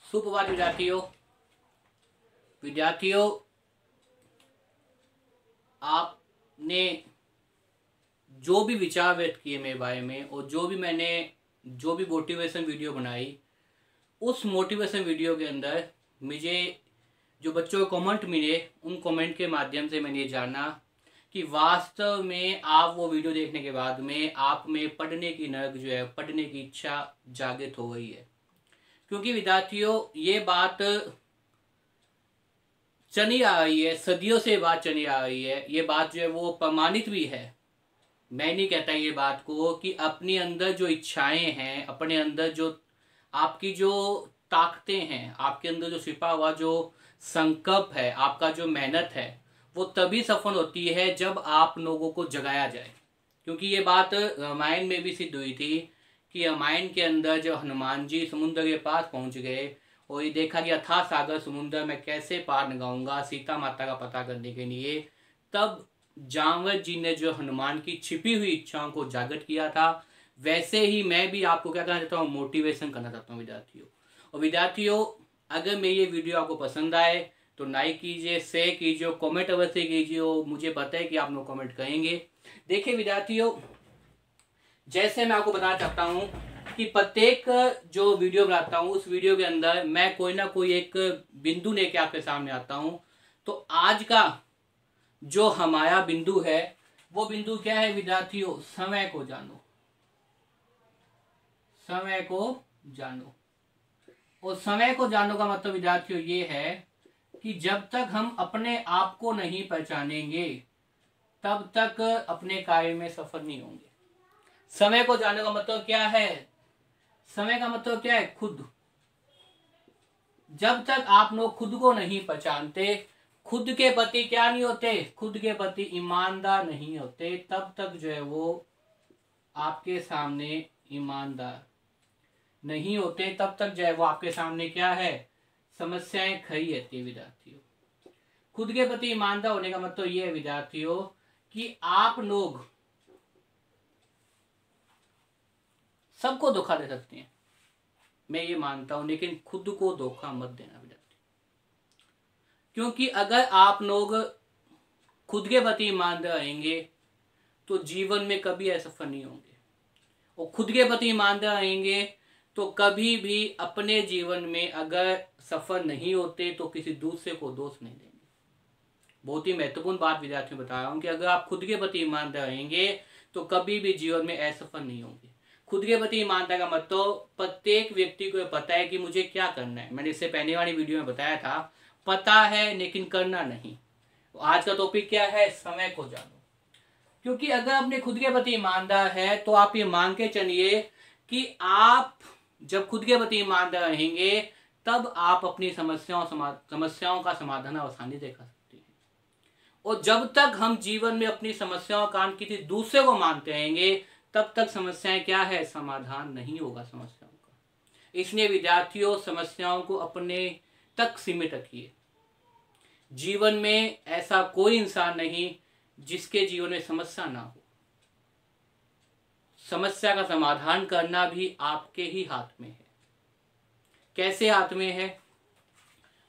सुप्रभात विद्यार्थियों, आपने जो भी विचार व्यक्त किए मेरे बारे में और जो भी मोटिवेशन वीडियो बनाई, उस मोटिवेशन वीडियो के अंदर मुझे जो बच्चों को कमेंट मिले, उन कमेंट के माध्यम से मैंने ये जाना कि वास्तव में आप वो वीडियो देखने के बाद में आप में पढ़ने की नर्क जो है, पढ़ने की इच्छा जागृत हो गई है। क्योंकि विद्यार्थियों, ये बात चली आ रही है, सदियों से बात चली आ रही है। ये बात जो है वो प्रमाणित भी है। मैं नहीं कहता ये बात को कि अपने अंदर जो इच्छाएं हैं, अपने अंदर जो आपकी जो ताकतें हैं, आपके अंदर जो छिपा हुआ जो संकल्प है, आपका जो मेहनत है, वो तभी सफल होती है जब आप लोगों को जगाया जाए। क्योंकि ये बात रामायण में भी सिद्ध हुई थी कि रामायण के अंदर जब हनुमान जी समुद्र के पास पहुंच गए और ये देखा कि अथाह सागर समुद्र में कैसे पार लगाऊंगा सीता माता का पता करने के लिए, तब जामवंत जी ने जो हनुमान की छिपी हुई इच्छाओं को जागृत किया था। वैसे ही मैं भी आपको क्या करना चाहता हूँ, मोटिवेशन करना चाहता हूँ विद्यार्थियों। और विद्यार्थियों, अगर मेरी ये वीडियो आपको पसंद आए तो लाइक कीजिए, शेयर कीजिए, कमेंट अवश्य कीजिए और मुझे बताए कि आप लोग कमेंट करेंगे। देखिए विद्यार्थियों, जैसे मैं आपको बताना चाहता हूँ कि प्रत्येक जो वीडियो बनाता हूँ उस वीडियो के अंदर मैं कोई ना कोई एक बिंदु लेके आपके सामने आता हूँ। तो आज का जो हमारा बिंदु है वो बिंदु क्या है विद्यार्थियों? समय को जानो, समय को जानो। और समय को जानो का मतलब विद्यार्थियों ये है कि जब तक हम अपने आप को नहीं पहचानेंगे तब तक अपने कार्य में सफल नहीं होंगे। समय को जानने का मतलब क्या है? समय का मतलब क्या है? खुद। जब तक आप लोग खुद को नहीं पहचानते, खुद के प्रति क्या नहीं होते, खुद के प्रति ईमानदार नहीं होते, तब तक जो है वो आपके सामने ईमानदार नहीं होते, तब तक जो है वो आपके सामने क्या है, समस्याएं खड़ी रहती है विद्यार्थियों। खुद के प्रति ईमानदार होने का मतलब ये है विद्यार्थियों कि आप लोग सबको धोखा दे सकते हैं, मैं ये मानता हूं, लेकिन खुद को धोखा मत देना विद्यार्थी। क्योंकि अगर आप लोग खुद के प्रति ईमानदार रहेंगे तो जीवन में कभी असफल नहीं होंगे, और खुद के प्रति ईमानदार रहेंगे तो कभी भी अपने जीवन में अगर सफल नहीं होते तो किसी दूसरे को दोष नहीं देंगे। बहुत ही महत्वपूर्ण बात विद्यार्थियों बता रहा हूं कि अगर आप खुद के प्रति ईमानदार रहेंगे तो कभी भी जीवन में असफल नहीं होंगे। खुद के प्रति ईमानदार का मतलब प्रत्येक व्यक्ति को पता है कि मुझे क्या करना है। मैंने इससे पहले वाली वीडियो में बताया था, पता है लेकिन करना नहीं। आज का टॉपिक क्या है? समय को जानो। क्योंकि अगर अपने खुद के प्रति ईमानदार है तो आप ये मान के चलिए कि आप जब खुद के प्रति ईमानदार रहेंगे तब आप अपनी समस्याओं का समाधान आसानी से कर सकते हैं। और जब तक हम जीवन में अपनी समस्याओं का किसी दूसरे को मानते रहेंगे तब तक समस्याएं क्या है, समाधान नहीं होगा समस्याओं का। इसलिए विद्यार्थियों, समस्याओं को अपने तक सीमित रखिए। जीवन में ऐसा कोई इंसान नहीं जिसके जीवन में समस्या ना हो। समस्या का समाधान करना भी आपके ही हाथ में है। कैसे हाथ में है?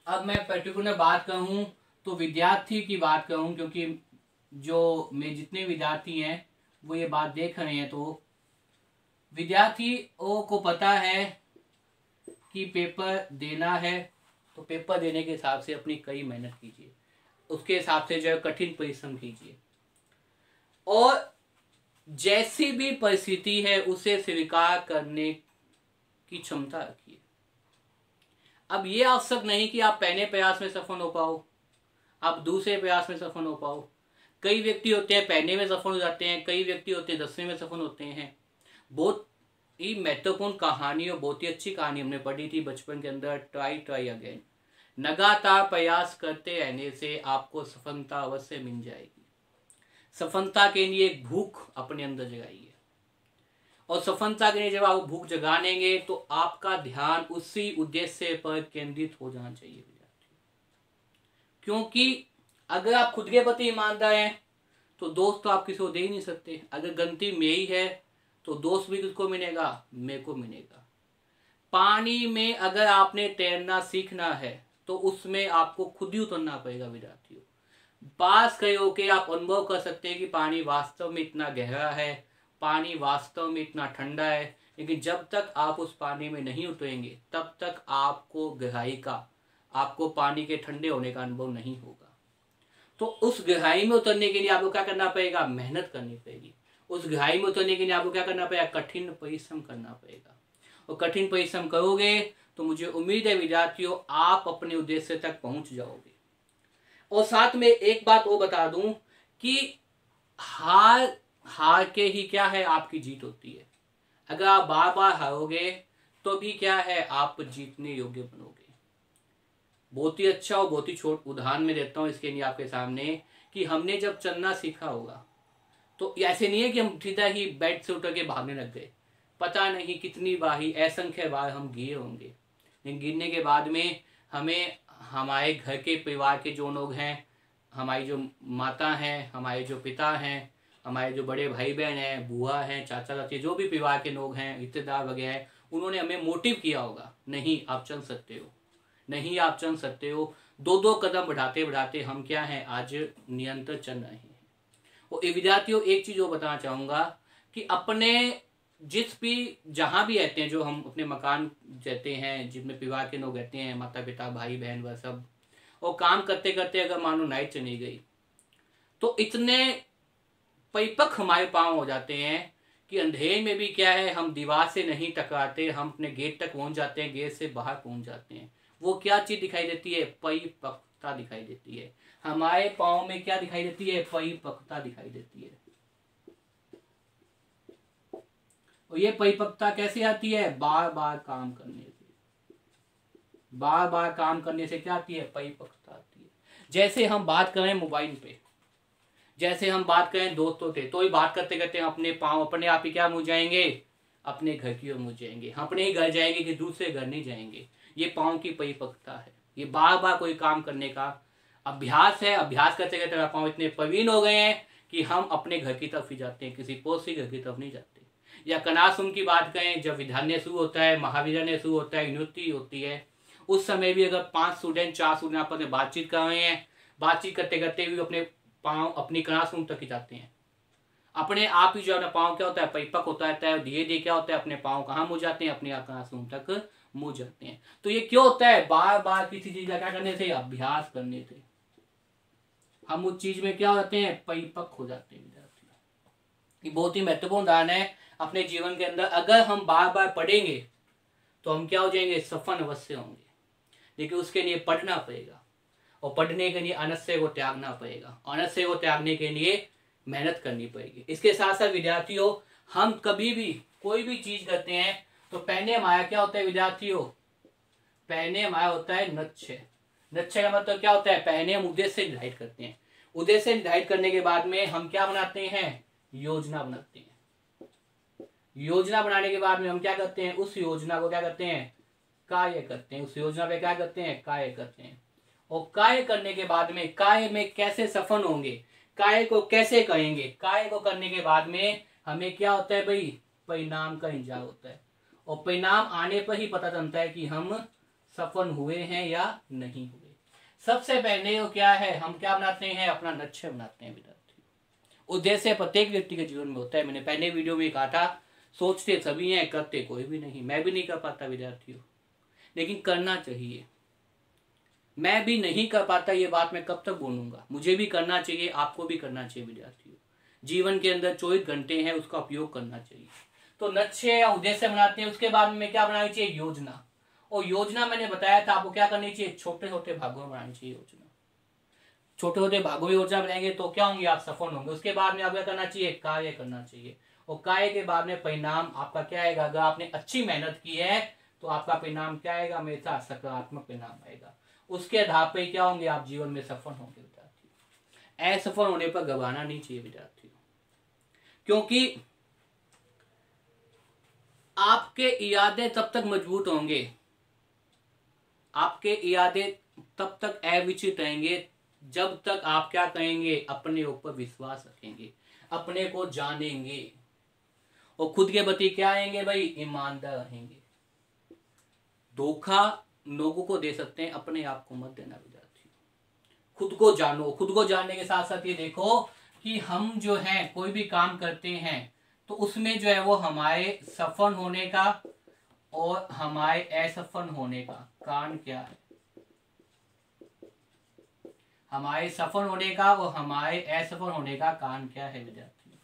अब मैं पर्टिकुलर बात कहूं तो विद्यार्थी की बात कहूं, क्योंकि जो मैं जितने विद्यार्थी हैं वो ये बात देख रहे हैं, तो विद्यार्थियों को पता है कि पेपर देना है, तो पेपर देने के हिसाब से अपनी कई मेहनत कीजिए, उसके हिसाब से जो है कठिन परिश्रम कीजिए, और जैसी भी परिस्थिति है उसे स्वीकार करने की क्षमता रखिए। अब ये आवश्यक नहीं कि आप पहले प्रयास में सफल हो पाओ, आप दूसरे प्रयास में सफल हो पाओ। कई व्यक्ति होते हैं पहले में सफल हो जाते हैं, कई व्यक्ति होते हैं 10वें में सफल होते हैं। बहुत ही महत्वपूर्ण कहानी और बहुत ही अच्छी कहानी हमने पढ़ी थी बचपन के अंदर, ट्राई अगेन। लगातार प्रयास करते रहने से आपको सफलता अवश्य मिल जाएगी। सफलता के लिए एक भूख अपने अंदर जगाइए, और सफलता के लिए जब आप भूख जगा लेंगे तो आपका ध्यान उसी उद्देश्य पर केंद्रित हो जाना चाहिए विद्यार्थी। क्योंकि अगर आप खुद के प्रति ईमानदार हैं तो दोस्त तो आप किसी को दे ही नहीं सकते। अगर गलती मेरी है तो दोस्त भी किसको मिलेगा? मेरे को मिलेगा। पानी में अगर आपने तैरना सीखना है तो उसमें आपको खुद ही उतरना पड़ेगा विद्यार्थियों। बात कहो कि आप अनुभव कर सकते हैं कि पानी वास्तव में इतना गहरा है, पानी वास्तव में इतना ठंडा है, लेकिन जब तक आप उस पानी में नहीं उतरेंगे तब तक आपको गहराई का, आपको पानी के ठंडे होने का अनुभव नहीं होगा। तो उस गहराई में उतरने के लिए आपको क्या करना पड़ेगा? मेहनत करनी पड़ेगी। उस गहराई में उतरने के लिए आपको क्या करना पड़ेगा? कठिन परिश्रम करना पड़ेगा। और कठिन परिश्रम करोगे तो मुझे उम्मीद है विद्यार्थियों आप अपने उद्देश्य तक पहुंच जाओगे। और साथ में एक बात वो बता दूं कि हार के ही क्या है, आपकी जीत होती है। अगर आप बार बार हारोगे तो भी क्या है, आप जीतने योग्य बनोगे। बहुत ही अच्छा और बहुत ही छोट उदाहरण में देता हूं इसके लिए आपके सामने कि हमने जब चलना सीखा होगा तो ऐसे नहीं है कि हम सीधा ही बेड से उतर के भागने लग गए। पता नहीं कितनी बार ही, असंख्य बार हम गिरे होंगे, लेकिन गिरने के बाद में हमें हमारे घर के परिवार के जो लोग हैं, हमारी जो माता हैं, हमारे जो पिता हैं, हमारे जो बड़े भाई बहन हैं, बुआ हैं, चाचा चाची, जो भी परिवार के लोग हैं, रिश्तेदार वगैरह, उन्होंने हमें मोटिव किया होगा, नहीं आप चल सकते हो, नहीं आप चल सकते हो। दो दो कदम बढ़ाते बढ़ाते हम क्या हैं, आज निरंतर चल रहे हैं। और विद्यार्थियों एक चीज वो बताना चाहूंगा कि अपने जिस भी जहां भी रहते हैं, जो हम अपने मकान रहते हैं जिनमें परिवार के लोग रहते हैं, माता पिता भाई बहन वह सब, और काम करते करते अगर मानो नाइट चली गई तो इतने परिपक्व हमारे पांव हो जाते हैं कि अंधेरे में भी क्या है, हम दीवार से नहीं टकराते, हम अपने गेट तक पहुंच जाते हैं, गेट से बाहर पहुंच जाते हैं। वो क्या चीज दिखाई देती है? परिपक्वता दिखाई देती है। हमारे पांव में क्या दिखाई देती है? परिपक्वता दिखाई देती है। और ये परिपक्वता कैसे आती है? बार बार काम करने से। बार बार काम करने से क्या आती है? परिपक्वता आती है। जैसे हम बात करें मोबाइल पे, जैसे हम बात करें दोस्तों से, तो ही बात करते करते हम अपने पांव अपने आप ही क्या मुड़ जाएंगे? अपने घर की ओर मुड़ जाएंगे। हम अपने ही घर जाएंगे कि दूसरे घर नहीं जाएंगे। ये पांव की परिपक्वता है। ये बार बार कोई काम करने का अभ्यास है। अभ्यास करते करते पांव इतने प्रवीण हो गए हैं कि हम अपने घर की तरफ ही जाते हैं, किसी पड़ोसी घर की तरफ नहीं जाते। या क्लासरूम की बात करें, जब विद्यालय शुरू होता है, महाविद्यालय शुरू होता है, यूनिवर्सिटी होती है, उस समय भी अगर 5 स्टूडेंट 4 स्टूडेंट आपस में बातचीत कर रहे हैं, बातचीत करते करते भी अपने पांव अपनी क्लासरूम तक ही जाते हैं। अपने आप ही जो अपना पांव क्या होता है? परिपक्व होता रहता है। धीरे धीरे क्या होता है? अपने पांव कहाँ मुड़ जाते हैं? अपने क्लासरूम तक मुड़ जाते हैं। तो ये क्यों होता है? बार बार किसी चीज का क्या करने से? अभ्यास करने से हम उस चीज में क्या होते हैं? परिपक्व हो जाते हैं विद्यार्थी। ये बहुत ही महत्वपूर्ण उदाहरण है अपने जीवन के अंदर। अगर हम बार बार पढ़ेंगे तो हम क्या हो जाएंगे? सफल अवश्य होंगे, लेकिन उसके लिए पढ़ना पड़ेगा। और पढ़ने के लिए अनस्य को त्यागना पड़ेगा। अनस्य को त्यागने के लिए मेहनत करनी पड़ेगी। इसके साथ साथ विद्यार्थियों, हम कभी भी कोई भी चीज करते हैं तो पहले हमारा क्या होता है विद्यार्थियों? पहले हमारा होता है लक्ष्य। लक्ष्य का मतलब क्या होता है? पहले हम उद्देश्य निर्धारित करते हैं। उद्देश्य निर्धारित करने के बाद में हम क्या बनाते हैं? योजना बनाते हैं। योजना बनाने के बाद में हम क्या करते हैं? उस योजना को क्या करते हैं? कार्य करते हैं। उस योजना पे क्या करते हैं? कार्य करते हैं। और कार्य करने के बाद में कार्य में कैसे सफल होंगे, कार्य को कैसे करेंगे, कार्य को करने के बाद में हमें क्या होता है भाई? परिणाम का इंतजार होता है। और परिणाम आने पर ही पता चलता है कि हम सफल हुए हैं या नहीं हुए। सबसे पहले वो क्या है? हम क्या बनाते हैं? अपना लक्ष्य बनाते हैं विद्यार्थी। उद्देश्य प्रत्येक व्यक्ति के जीवन में होता है। मैंने पहले वीडियो में कहा था, सोचते सभी हैं, करते कोई भी नहीं। मैं भी नहीं कर पाता विद्यार्थियों, लेकिन करना चाहिए। मैं भी नहीं कर पाता, ये बात मैं कब तक बोलूंगा? मुझे भी करना चाहिए, आपको भी करना चाहिए विद्यार्थियों। जीवन के अंदर 24 घंटे हैं, उसका उपयोग करना चाहिए। तो लक्ष्य या उद्देश्य बनाते हैं। उसके बाद में क्या बनानी चाहिए? योजना। और योजना मैंने बताया था आपको क्या करनी चाहिए? छोटे छोटे भागों में बनानी चाहिए योजना। छोटे छोटे भागों में योजना बनाएंगे तो क्या होंगे? आप सफल होंगे। उसके बाद में आपको क्या करना चाहिए? कार्य करना चाहिए। और कार्य के बाद में परिणाम आपका क्या आएगा? अगर आपने अच्छी मेहनत की है तो आपका परिणाम क्या आएगा? हमेशा सकारात्मक परिणाम आएगा। उसके आधार पर क्या होंगे? आप जीवन में सफल होंगे विद्यार्थी। असफल होने पर घबराना नहीं चाहिए विद्यार्थियों, क्योंकि आपके इरादे तब तक मजबूत होंगे, आपके इरादे तब तक अविचलित रहेंगे जब तक आप क्या करेंगे? अपने ऊपर विश्वास रखेंगे, अपने को जानेंगे और खुद के प्रति क्या आएंगे भाई? ईमानदार रहेंगे। धोखा लोगों को दे सकते हैं, अपने आप को मत देना विद्यार्थी। खुद को जानो। खुद को जानने के साथ साथ ये देखो कि हम जो है कोई भी काम करते हैं तो उसमें जो है वो हमारे सफल होने का और हमारे असफल होने का कारण क्या है। हमारे सफल होने का और हमारे असफल होने का कारण क्या है विद्यार्थी।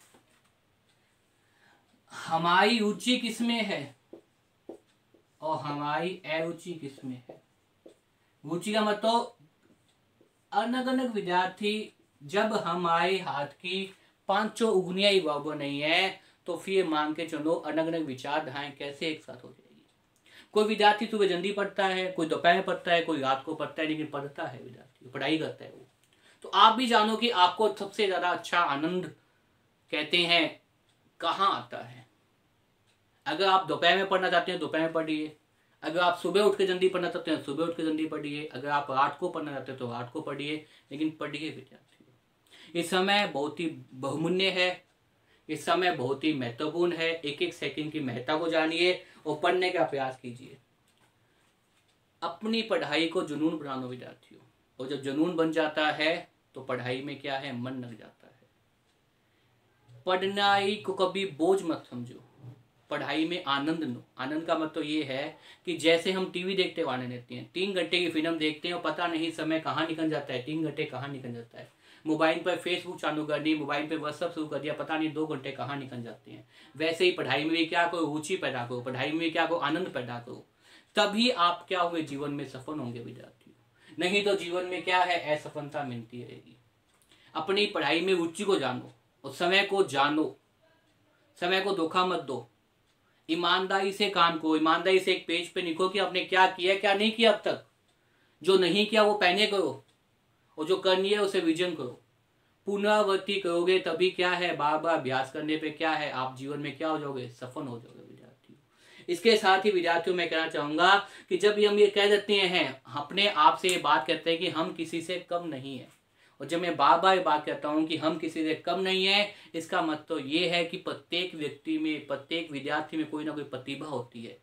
हमारी रुचि किसमें है और हमारी अरुचि किसमें है। रुचि का मतलब अलग अलग विद्यार्थी, जब हमारे हाथ की पांचों उंगलियां ही बराबर नहीं है तो फिर मान के चलो अलग अलग विचारधाराएं कैसे एक साथ हो जाएगी। कोई विद्यार्थी सुबह जल्दी पढ़ता है, कोई दोपहर में पढ़ता है, कोई रात को पढ़ता है, लेकिन पढ़ता है विद्यार्थी, पढ़ाई करता है वो। तो आप भी जानो कि आपको सबसे ज्यादा अच्छा आनंद कहते हैं कहाँ आता है। अगर आप दोपहर में पढ़ना चाहते हैं दोपहर में पढ़िए, अगर आप सुबह उठ के जल्दी पढ़ना चाहते हैं सुबह उठ के जल्दी पढ़िए, अगर आप रात को पढ़ना चाहते हैं तो रात को पढ़िए, लेकिन पढ़िए विद्यार्थी। इस समय बहुत ही बहुमूल्य है, इस समय बहुत ही महत्वपूर्ण है। एक एक सेकंड की महत्ता को जानिए और पढ़ने का प्रयास कीजिए। अपनी पढ़ाई को जुनून बना लो विद्यार्थियों, और जब जुनून बन जाता है तो पढ़ाई में क्या है, मन लग जाता है। पढ़ाई को कभी बोझ मत समझो, पढ़ाई में आनंद लो। आनंद का मतलब ये है कि जैसे हम टीवी देखते हुए आनंद लेते हैं, 3 घंटे की फिल्म देखते हैं और पता नहीं समय कहाँ निकल जाता है, 3 घंटे कहाँ निकल जाता है। मोबाइल पर फेसबुक चालू कर दी, मोबाइल पे व्हाट्सअप शुरू कर दिया, पता नहीं 2 घंटे कहाँ निकल जाते हैं। वैसे ही पढ़ाई में भी क्या करो, रुचि पैदा करो, पढ़ाई में भी क्या करो, आनंद पैदा करो, तभी आप क्या हुए जीवन में सफल होंगे विद्यार्थी। नहीं तो जीवन में क्या है, असफलता मिलती रहेगी। अपनी पढ़ाई में रुचि को जानो और समय को जानो, समय को धोखा मत दो। ईमानदारी से काम करो, ईमानदारी से एक पेज पे लिखो कि आपने क्या किया क्या नहीं किया अब तक। जो नहीं किया वो पहले करो और जो करनी है उसे विजन करो। पुनरावृत्ति करोगे तभी क्या है, बार बार अभ्यास करने पे क्या है, आप जीवन में क्या हो जाओगे, सफल हो जाओगे विद्यार्थी। इसके साथ ही विद्यार्थियों मैं कहना चाहूंगा कि जब हम ये कह देते हैं, अपने आप से ये बात कहते हैं कि हम किसी से कम नहीं है, और जब मैं बार बार बात कहता हूं कि हम किसी से कम नहीं है, इसका मतलब तो ये है कि प्रत्येक व्यक्ति में, प्रत्येक विद्यार्थी में कोई ना कोई प्रतिभा होती है,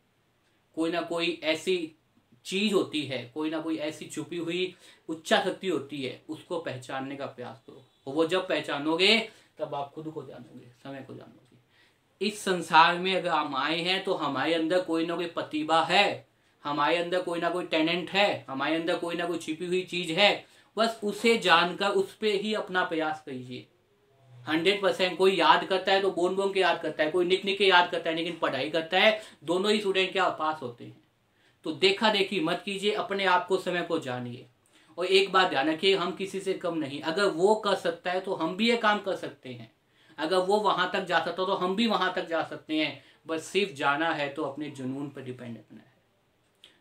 कोई ना कोई ऐसी चीज होती है, कोई ना कोई ऐसी छुपी हुई उच्चा शक्ति होती है। उसको पहचानने का प्रयास करो, और वो जब पहचानोगे तब आप खुद को जानोगे, समय को जानोगे। इस संसार में अगर हम आए हैं तो हमारे अंदर कोई ना कोई प्रतिभा है, हमारे अंदर कोई ना कोई टैलेंट है, हमारे अंदर कोई ना कोई छिपी हुई चीज है। बस उसे जानकर उस पे ही अपना प्रयास कीजिए। 100% कोई याद करता है तो बोल बोल के याद करता है, कोई निक निक के याद करता है, लेकिन पढ़ाई करता है, दोनों ही स्टूडेंट क्या पास होते हैं। तो देखा देखी मत कीजिए, अपने आप को, समय को जानिए। और एक बात ध्यान रखिए, हम किसी से कम नहीं। अगर वो कर सकता है तो हम भी ये काम कर सकते हैं, अगर वो वहां तक जा सकता तो हम भी वहां तक जा सकते हैं। बस सिर्फ जाना है तो अपने जुनून पर डिपेंड रखना है।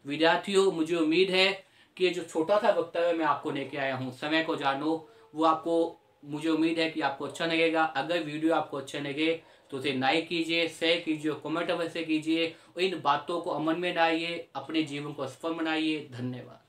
विद्यार्थियों, मुझे उम्मीद है कि ये जो छोटा सा वक्तव्य मैं आपको लेके आया हूँ, समय को जानो, वो आपको, मुझे उम्मीद है कि आपको अच्छा लगेगा। अगर वीडियो आपको अच्छा लगे तो उसे लाइक कीजिए, शेयर कीजिए, कमेंट अवश्य कीजिए, और इन बातों को अमल में लाइए, अपने जीवन को सफल बनाइए। धन्यवाद।